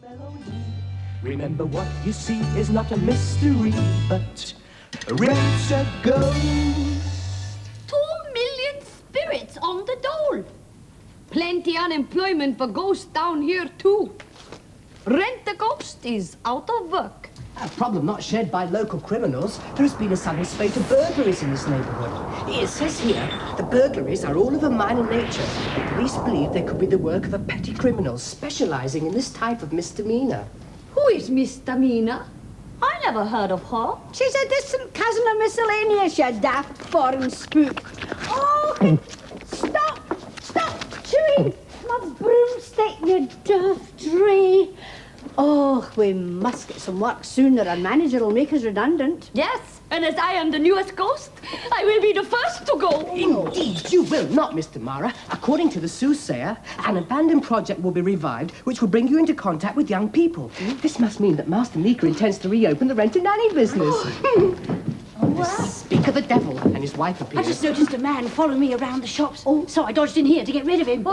melody. Remember, what you see is not a mystery, but Rentaghost. 2 million spirits on the dole. Plenty unemployment for ghosts down here, too. Rentaghost is out of work. A problem not shared by local criminals. There has been a sudden spate of burglaries in this neighbourhood. It says here the burglaries are all of a minor nature. The police believe they could be the work of a petty criminal specialising in this type of misdemeanour. Who is Mr Meaker? I never heard of her. She's a distant cousin of Miscellaneous, you daft foreign spook. Oh, stop chewing my broomstick, you daft ray. Oh, we must get some work soon, or our manager will make us redundant. Yes, and as I am the newest ghost, I will be the first to go. Indeed, you will not, Mr Mara. According to the soothsayer, an abandoned project will be revived, which will bring you into contact with young people. This must mean that Master Meaker intends to reopen the rent-a-nanny business. Speak of the devil, and his wife appears. I just noticed a man following me around the shops, so I dodged in here to get rid of him.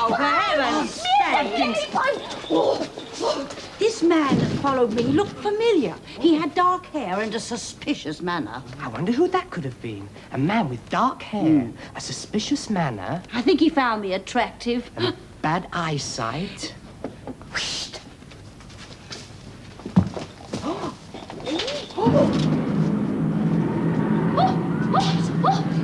For heaven's sake! This man that followed me looked familiar. He had dark hair and a suspicious manner. I wonder who that could have been. A man with dark hair, a suspicious manner, I think he found me attractive. and bad eyesight.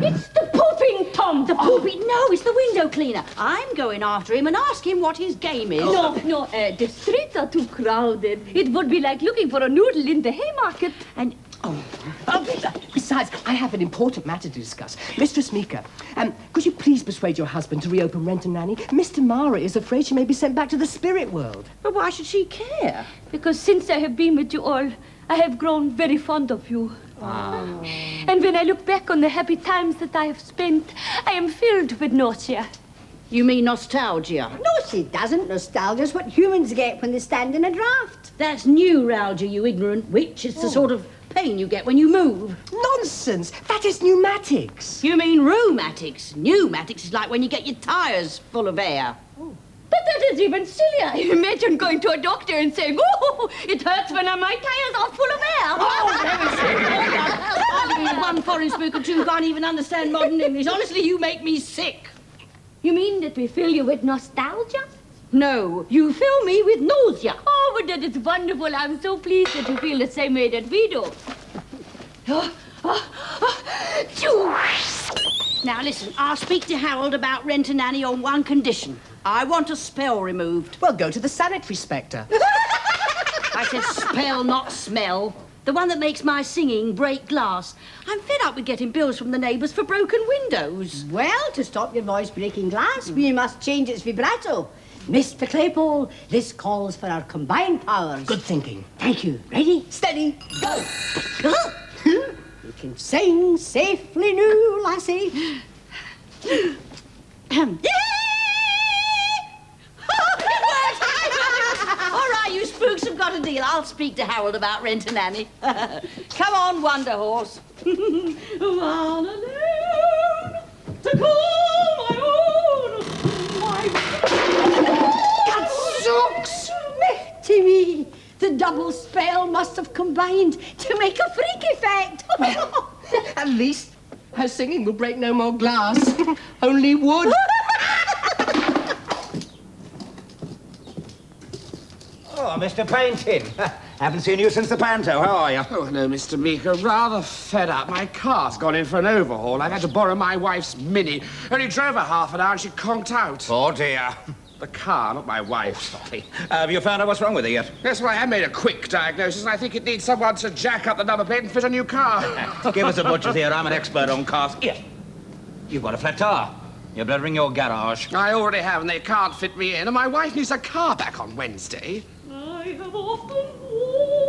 It's the pooping Tom! The poopy? No, it's the window cleaner. I'm going after him and ask him what his game is. No, the streets are too crowded. It would be like looking for a noodle in the Haymarket. And Besides, I have an important matter to discuss. Mistress Meaker, could you please persuade your husband to reopen Rent-a-nanny? Mr Mara is afraid she may be sent back to the spirit world. but why should she care? Because since I have been with you all, I have grown very fond of you. And when I look back on the happy times that I have spent, I am filled with nausea. You mean nostalgia? No, she doesn't. Nostalgia's what humans get when they stand in a draft. That's neuralgia, you ignorant witch. It's the sort of pain you get when you move. Nonsense! That is pneumatics. You mean rheumatics. Pneumatics is like when you get your tires full of air. But that is even sillier. Imagine going to a doctor and saying, "Oh, it hurts when my tires are full of air." One foreign spook or two can't even understand modern English. Honestly, you make me sick. You mean that we fill you with nostalgia? No, you fill me with nausea. Oh, but that is wonderful. I'm so pleased that you feel the same way that we do. Now listen, I'll speak to Harold about Rent-a-nanny on one condition. I want a spell removed. Well, go to the sanitary spectre. I said spell, not smell. The one that makes my singing break glass. I'm fed up with getting bills from the neighbours for broken windows. Well, to stop your voice breaking glass, we must change its vibrato. Mr Claypole, this calls for our combined powers. Good thinking. Thank you. Ready? Steady, go. You can sing safely now, lassie. All right, you spooks have got a deal. I'll speak to Harold about Rent-a-nanny. Come on, Wonder Horse. One alone to call my own. Socks! Timmy, the double spell must have combined to make a freak effect. At least her singing will break no more glass. Only wood. Oh, Mr Painting. Haven't seen you since the panto. How are you? Oh, hello, Mr Meaker. Rather fed up. My car's gone in for an overhaul. I've had to borrow my wife's Mini. Only drove her half an hour and she conked out. Oh, dear. The car, not my wife. Sorry. Have you found out what's wrong with it yet? Yes, well, I have made a quick diagnosis and I think it needs someone to jack up the number plate and fit a new car. Give us a butcher's here. I'm an expert on cars. Here. You've got a flat tire. You better ring your garage. I already have and they can't fit me in and my wife needs a car back on Wednesday. I I have often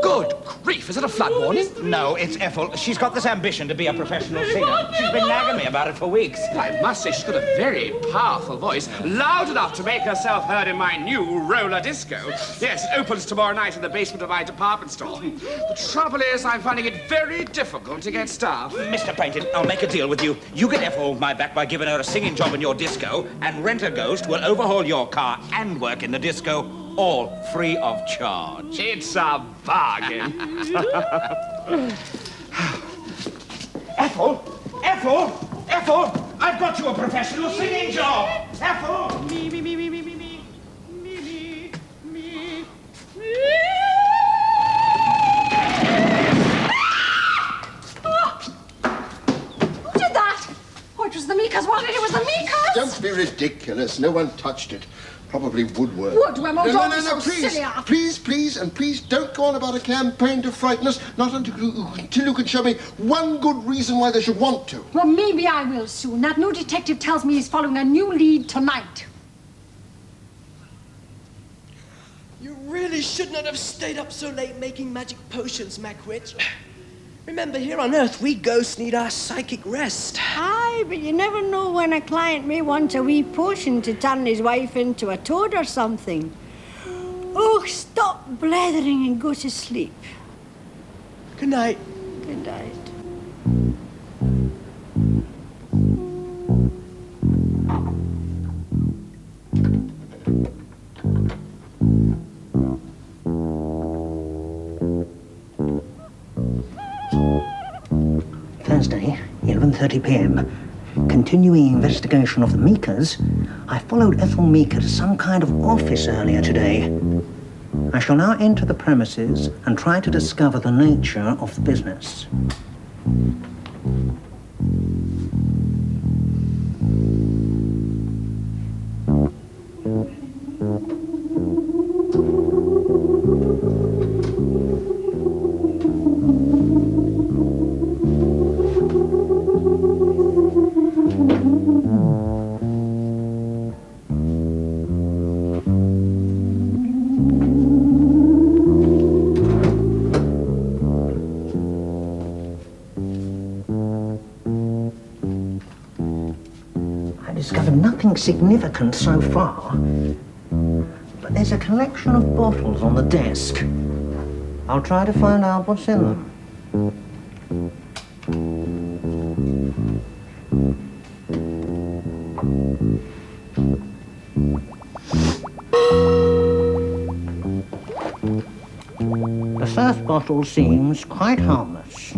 Good grief, is it a flood warning? No, it's Ethel. She's got this ambition to be a professional singer. She's been nagging me about it for weeks. I must say she's got a very powerful voice, loud enough to make herself heard in my new roller disco. Yes, it opens tomorrow night in the basement of my department store. The trouble is, I'm finding it very difficult to get staff. Mr. Painting, I'll make a deal with you. You get Ethel my back by giving her a singing job in your disco, and Rentaghost will overhaul your car and work in the disco, all free of charge. It's a bargain. Ethel! Ethel! Ethel! I've got you a professional singing job! Ethel! Me, me, me, me, me, me, me, me, me, me, me. Who did that? Oh, it was the Meakers, wasn't it? It was the Meakers! Don't be ridiculous. No one touched it. Probably woodwork. Woodwork? Oh, don't be so please. silly, Arthur. Please, don't go on about a campaign to frighten us, not until you can show me one good reason why they should want to. Well, maybe I will soon. That new detective tells me he's following a new lead tonight. You really should not have stayed up so late making magic potions, Macwitch. Remember, here on Earth, we ghosts need our psychic rest. Aye, but you never know when a client may want a wee potion to turn his wife into a toad or something. Oh, stop blethering and go to sleep. Good night. Good night. Thursday, 11:30 p.m. Continuing investigation of the Meakers, I followed Ethel Meaker to some kind of office earlier today. I shall now enter the premises and try to discover the nature of the business. Discovered nothing significant so far, but there's a collection of bottles on the desk. I'll try to find out what's in them. The first bottle seems quite harmless.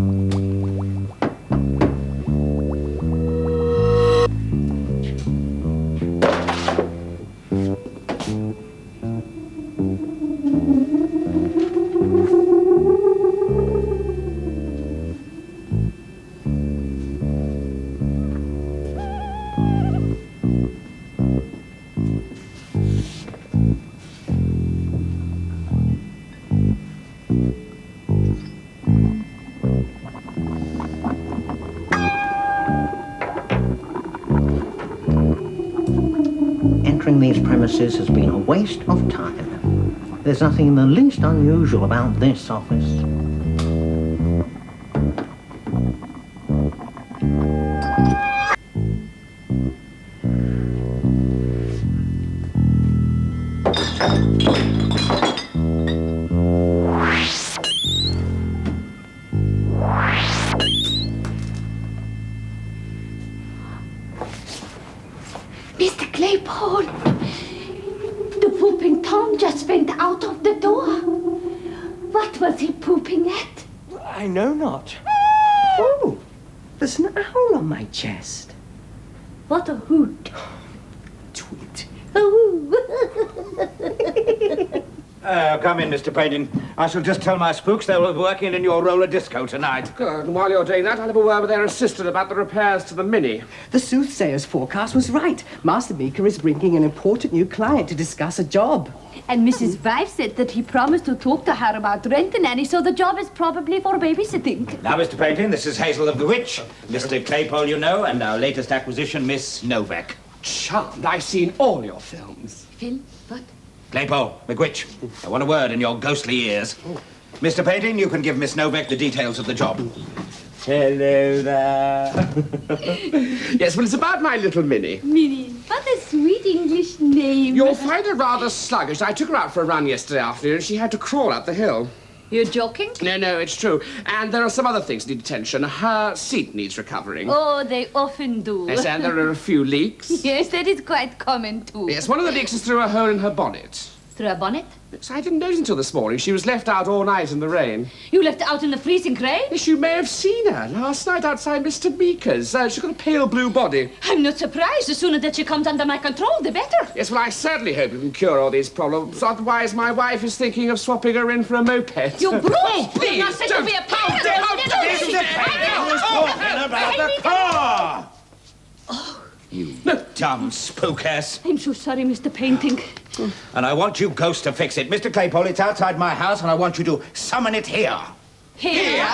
Entering these premises has been a waste of time. There's nothing in the least unusual about this office. Mr. Claypole, the pooping Tom just went out of the door. What was he pooping at? I know not. Oh, there's an owl on my chest. What a hoot. Tweet. Come in, Mr. Painting. I shall just tell my spooks they'll be working in your roller disco tonight. Good. And while you're doing that, I'll have a word with their assistant about the repairs to the Mini. The soothsayer's forecast was right. Master Meaker is bringing an important new client to discuss a job. And Mrs. Vive said that he promised to talk to her about rent and nanny, so the job is probably for babysitting. Now, Mr. Painting, this is Hazel of the Witch, Mr. Claypole, you know, and our latest acquisition, Miss Novak. Charmed. I've seen all your films. Phil, what? Claypole, McWitch, I want a word in your ghostly ears. Mr. Painting, you can give Miss Novak the details of the job. Hello there. Yes, well, it's about my little Minnie. Minnie, what a sweet English name. You'll find her rather sluggish. I took her out for a run yesterday afternoon and she had to crawl up the hill. You're joking? No, it's true. And there are some other things that need attention. Her seat needs recovering. Oh, they often do. Yes, and there are a few leaks. Yes, that is quite common too. Yes, one of the leaks is through a hole in her bonnet. Through a bonnet? Yes, I didn't notice until this morning. She was left out all night in the rain. You left her out in the freezing rain? Yes, you may have seen her last night outside Mr Meaker's. She's got a pale blue body. I'm not surprised. The sooner that she comes under my control, the better. Yes, well, I certainly hope we can cure all these problems. Otherwise, my wife is thinking of swapping her in for a moped. You brute! Oh, please, You're not said don't. to be a Don't. Talking about the car! You dumb spookers. I'm so sorry, Mr. Painting. And I want you ghosts to fix it. Mr. Claypole, it's outside my house, and I want you to summon it here. Here?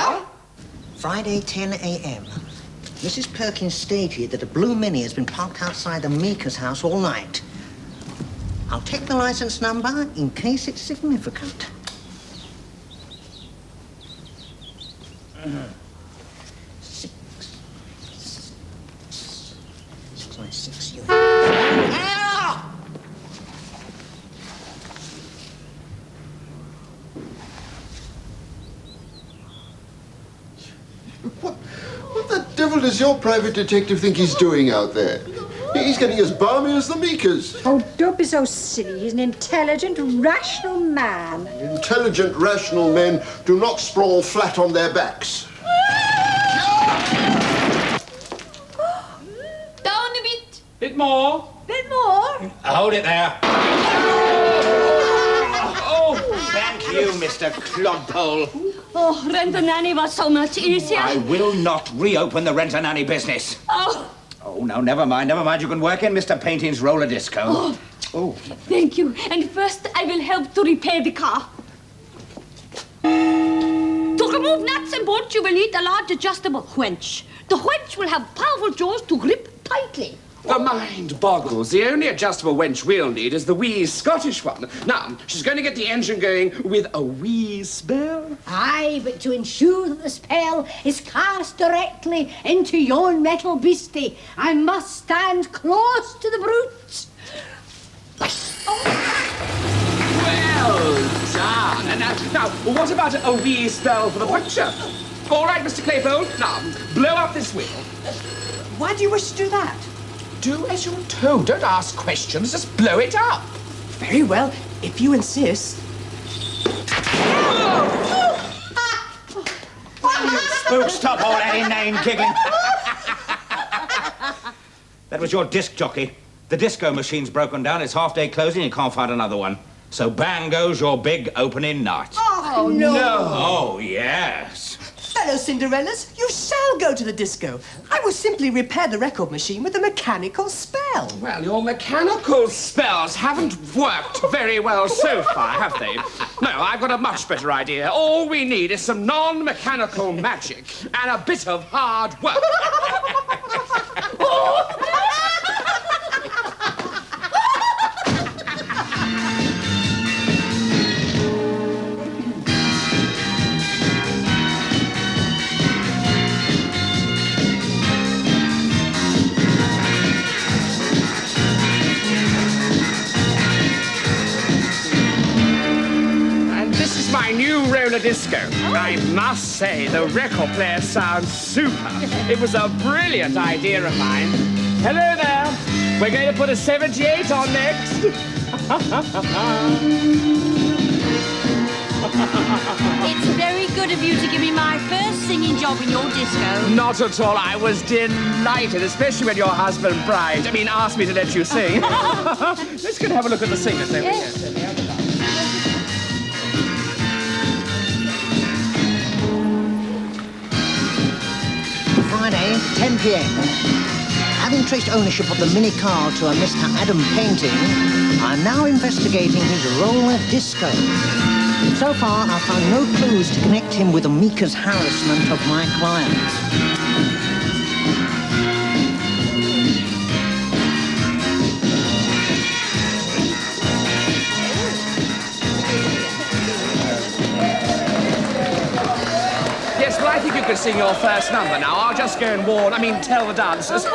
Friday, 10 a.m. Mrs. Perkins stated that a blue Mini has been parked outside the Meaker's house all night. I'll take the license number in case it's significant. 6 units. Ah! What the devil does your private detective think he's doing out there? He's getting as balmy as the Meakers. Oh, don't be so silly. He's an intelligent, rational man. Intelligent, rational men do not sprawl flat on their backs. Down a bit. Bit more. Bit more. Hold it there. Oh, Thank you, Mr. Clodpole. Oh, Rent-A-Nanny was so much easier. I will not reopen the Rent-A-Nanny business. Oh, Oh, no, never mind. You can work in Mr. Painting's roller disco. Oh. thank you. And first, I will help to repair the car. To remove nuts and bolts, you will need a large adjustable wrench. The wrench will have powerful jaws to grip tightly. the mind boggles. The only adjustable wench we'll need is the wee Scottish one. Now, she's going to get the engine going with a wee spell. Aye, but to ensure that the spell is cast directly into yon metal beastie, I must stand close to the brutes. Well done. And now, what about a wee spell for the butcher? All right, Mr. Claypole. Now, blow up this wheel. Why do you wish to do that? Do as you're told. Don't ask questions. Just blow it up. Very well, if you insist. Spook, stop all that inane giggling. That was your disc jockey. The disco machine's broken down. It's half-day closing. You can't find another one. So bang goes your big opening night. Oh, no. Oh, yes. Fellow Cinderellas, you shall go to the disco. I will simply repair the record machine with a mechanical spell. Well, your mechanical spells haven't worked very well so far, have they? No, I've got a much better idea. All we need is some non-mechanical magic and a bit of hard work. My new roller disco. I must say, the record player sounds super. It was a brilliant idea of mine. Hello there. We're going to put a 78 on next. It's very good of you to give me my first singing job in your disco. Not at all. I was delighted, especially when your husband asked me to let you sing. Let's go and have a look at the singers over here. Friday, 10 p.m. Having traced ownership of the mini car to a Mr. Adam Painting, I'm now investigating his roller disco. So far, I've found no clues to connect him with the Meaker's harassment of my client. could sing your first number now, I'll just go and tell the dancers.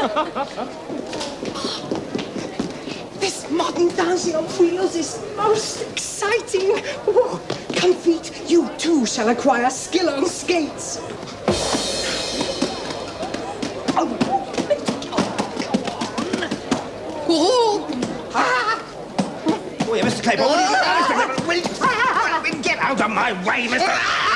This modern dancing on wheels is most exciting. Oh, come feet, you too shall acquire skill on skates. Oh, Oh, yeah, Mr Claypole, get out of my way, Mr...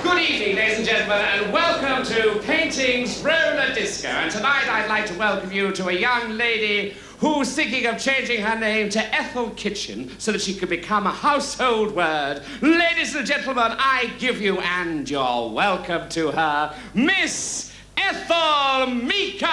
Good evening, ladies and gentlemen, and welcome to Painting's Roller Disco. And tonight I'd like to welcome you to a young lady who's thinking of changing her name to Ethel Kitchen so that she could become a household word. Ladies and gentlemen, I give you and you're welcome to her, Miss Ethel Meaker!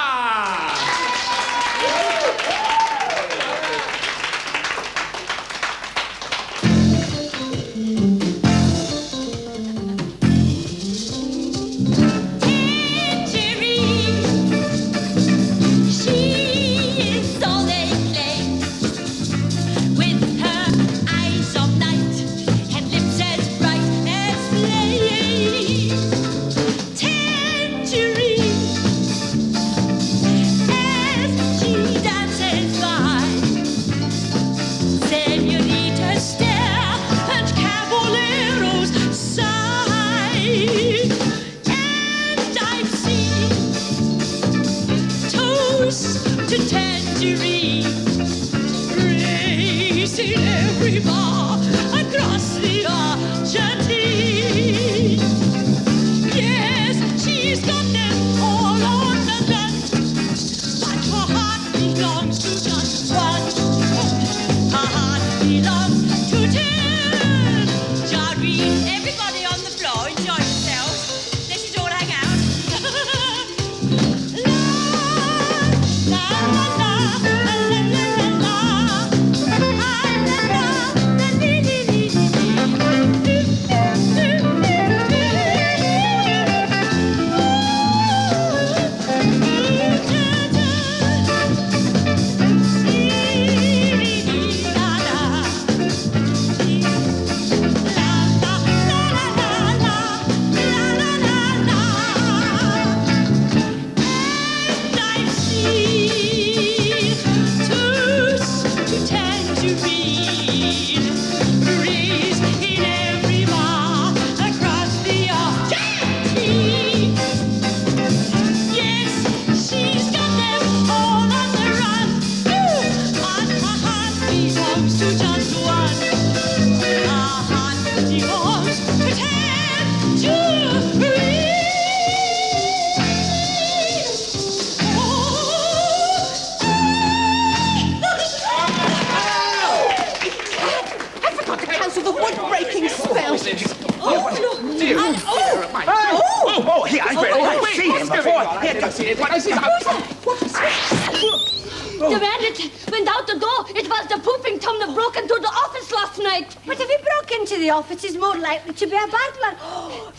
The man that went out the door, it was the pooping Tom that broke into the office last night. But if he broke into the office, he's more likely to be a burglar.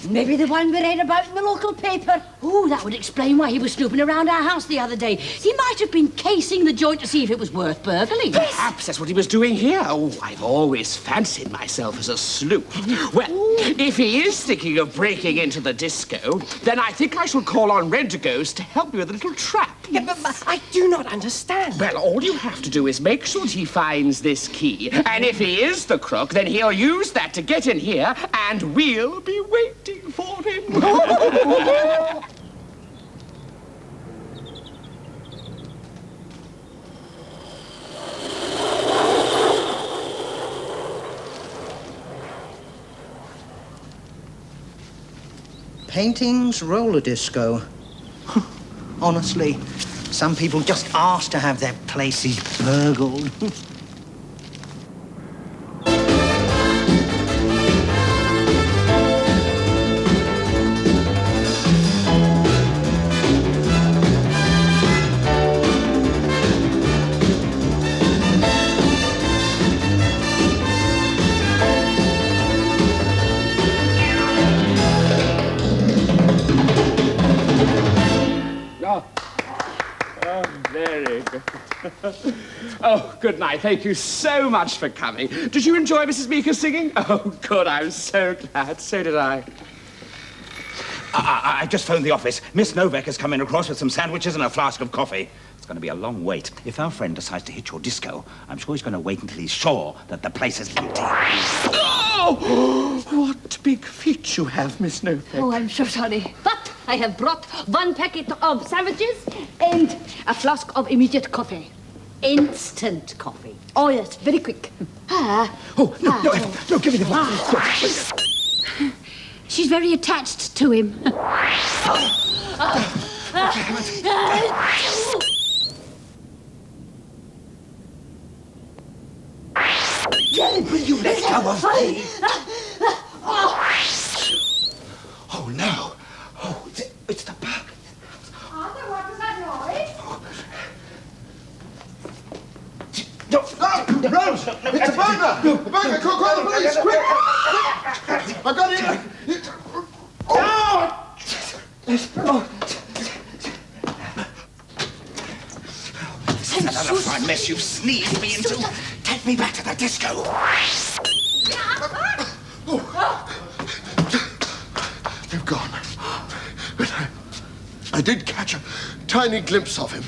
Maybe the one we read about in the local paper. Oh, that would explain why he was snooping around our house the other day. He might have been casing the joint to see if it was worth burgling. Perhaps that's what he was doing here. Oh, I've always fancied myself as a sleuth. Well, if he is thinking of breaking into the disco, then I think I shall call on Rentaghost to help me with a little trap. Yeah, but I do not understand. Well, all you have to do is make sure that he finds this key. And if he is the crook, then he'll use that to get in here, and we'll be waiting for him. Paintings, roller disco. Honestly, some people just ask to have their places burgled. Oh, very good. Oh, good night. Thank you so much for coming. Did you enjoy Mrs. Meaker singing? Oh, good. I'm so glad. So did I. I just phoned the office. Miss Novak is coming across with some sandwiches and a flask of coffee. It's going to be a long wait. If our friend decides to hit your disco, I'm sure he's going to wait until he's sure that the place is empty. Oh, what big feet you have, Miss Novak. Oh, I'm so sorry. But I have brought 1 packet of sandwiches and a flask of immediate coffee. Instant coffee. Oh, yes, very quick. Oh, no, Ethel, no, give me the flask. She's very attached to him. Will you let go of me? Oh, no. Oh, it's the bug. Arthur, what was that noise? No, Rose! It's a burglar! A burglar! Call the police! Quick! I got it! This is another fine mess you've sneezed me into. Take me back to the disco. They've gone. But I did catch a tiny glimpse of him.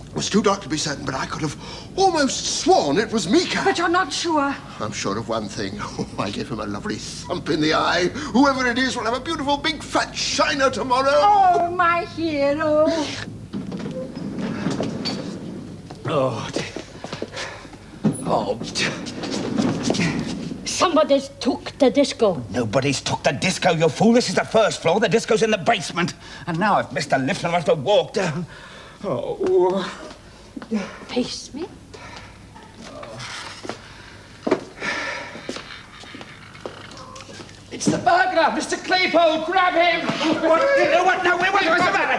It was too dark to be certain, but I could have almost sworn it was Meaker. But you're not sure. I'm sure of one thing. Oh, I gave him a lovely thump in the eye. Whoever it is will have a beautiful big fat shiner tomorrow. Oh, my hero. Oh, dear. Oh, dear. Somebody's took the disco. Nobody's took the disco, you fool. This is the first floor. The disco's in the basement. And now I've missed the lift and I have to walk down. Oh. Face me. It's the burglar! Mr. Claypole, grab him! What? No, wait, what's the matter?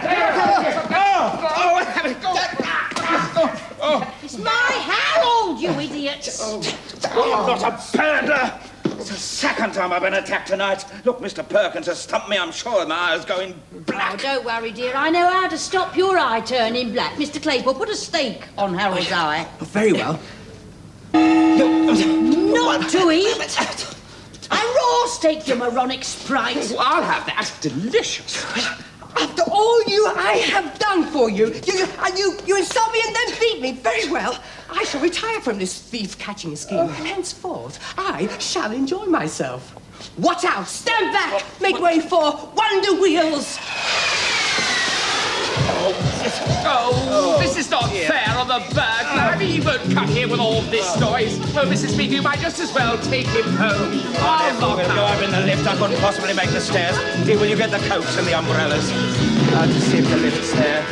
It's my Harold, you idiot! I'm not a burglar. It's the second time I've been attacked tonight. Look, Mr. Perkins has stumped me. I'm sure my eye's going black. Oh, don't worry, dear. I know how to stop your eye turning black. Mr. Claypole, put a stake on Harold's eye. Very well. Not to eat! A raw steak, you moronic sprite! Oh, I'll have that. Delicious. After all I have done for you, you insult me and then beat me. Very well. I shall retire from this thief-catching scheme. Henceforth, I shall enjoy myself. Watch out! Stand back! Make way for Wonder Wheels! Oh, this is not fair on the burglar. I mean, he won't come here with all this noise. Oh, Mrs. Meaker, you might just as well take him home. We'll go up in the lift. I couldn't possibly make the stairs. Here, will you get the coats and the umbrellas? I'll just see if the lift's there.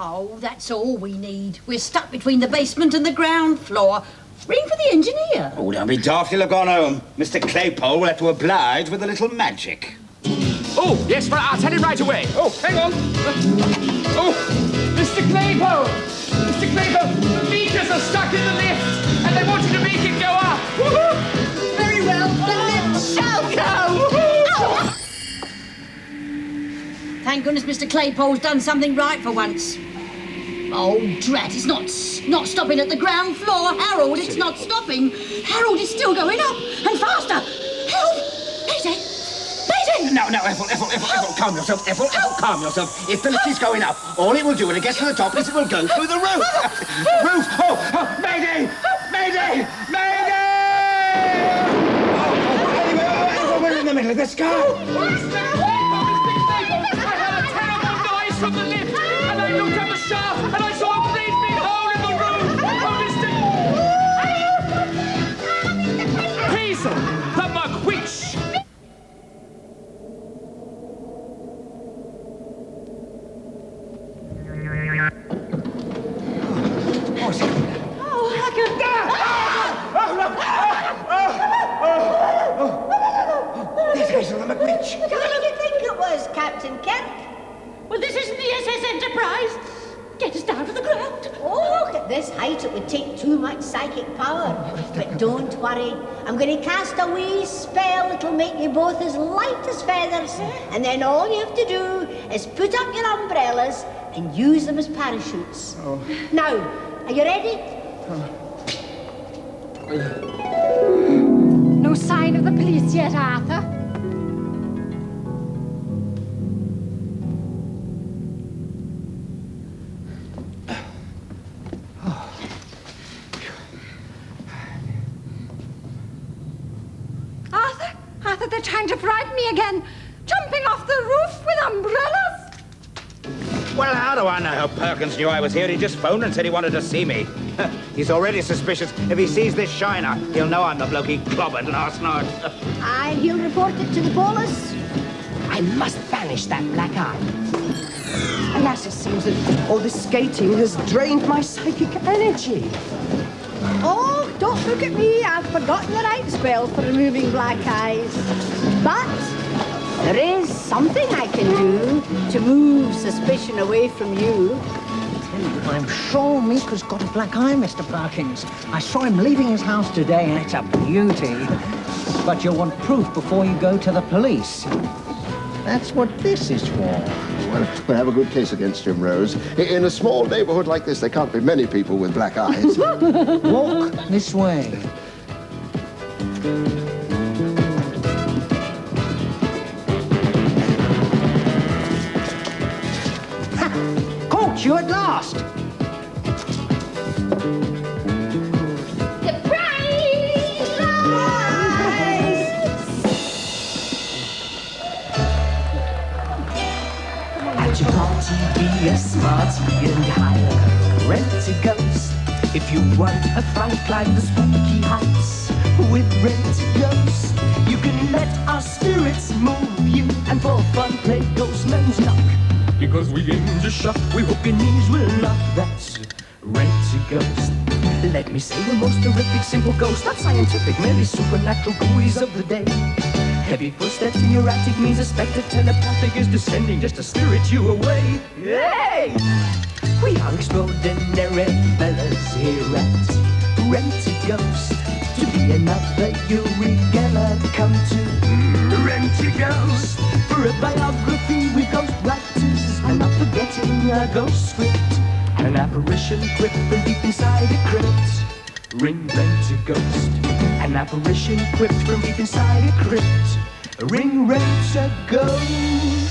Oh, that's all we need. We're stuck between the basement and the ground floor. Ring for the engineer. Oh, don't be daft. He'll have gone home. Mr. Claypole will have to oblige with a little magic. Oh, yes, well, I'll tell him right away. Oh, hang on. Oh, Mr. Claypole! Mr. Claypole, the Meakers are stuck in the lift, and they want you to make it go up. Woohoo! Very well. The lift shall go. Woohoo! Thank goodness Mr. Claypole's done something right for once. Oh, drat, it's not stopping at the ground floor. Harold, it's not stopping. Harold is still going up and faster. Help! Mayday! Mayday! No, Ethel, calm yourself. Ethel, calm yourself. If the lift is going up, all it will do when it gets to the top is it will go through the roof. Roof! Oh, Mayday! Mayday! Mayday! Oh, we're in the middle of the sky. From the lift, and I looked up the shaft, and I saw a great big hole in the roof. Oh, Mr. Hazel, the Mug Witch. There's Hazel, the McWitch. Who did you think it was, Captain Kent? Well, this isn't the SS Enterprise. get us down to the ground. Oh, at this height it would take too much psychic power. But don't worry, I'm going to cast a wee spell that'll make you both as light as feathers. And then all you have to do is put up your umbrellas and use them as parachutes. Oh. Now, are you ready? No sign of the police yet, Arthur? Arthur, they're trying to frighten me again. Jumping off the roof with umbrellas. Well, how do I know how Perkins knew I was here? He just phoned and said he wanted to see me. He's already suspicious. If he sees this shiner, he'll know I'm the bloke he clobbered last night. Aye, he'll report it to the police. I must banish that black eye. Alas, it seems that all this skating has drained my psychic energy. Oh, don't look at me. I've forgotten the right spell for removing black eyes. But there is something I can do to move suspicion away from you. I'm sure Meeker's got a black eye, Mr. Perkins. I saw him leaving his house today, and it's a beauty. But you'll want proof before you go to the police. That's what this is for. Well, we have a good case against him, Rose. In a small neighborhood like this, there can't be many people with black eyes. Walk this way. Ha! Caught you at last! At your party, be a smarty and hire a Rentaghost. If you want a fright, climb the spooky heights with Rentaghost. You can let our spirits move you, and for fun play Ghostman's Knock. Because we aim to shock, we hope your knees will knock. That's Rentaghost. Let me say the most horrific simple ghost, not scientific, merely supernatural buoys of the day. Heavy footsteps in your attic means a spectre telepathic is descending just to spirit you away. Hey! We are extraordinary fellas here at Rentaghost. To be another Uri Geller, come to Rentaghost. For a biography with ghost writers, and not forgetting a ghost script. An apparition crypt from deep inside a crypt. Ring Rentaghost. An apparition crypt from deep inside a crypt. Ring Rentaghost.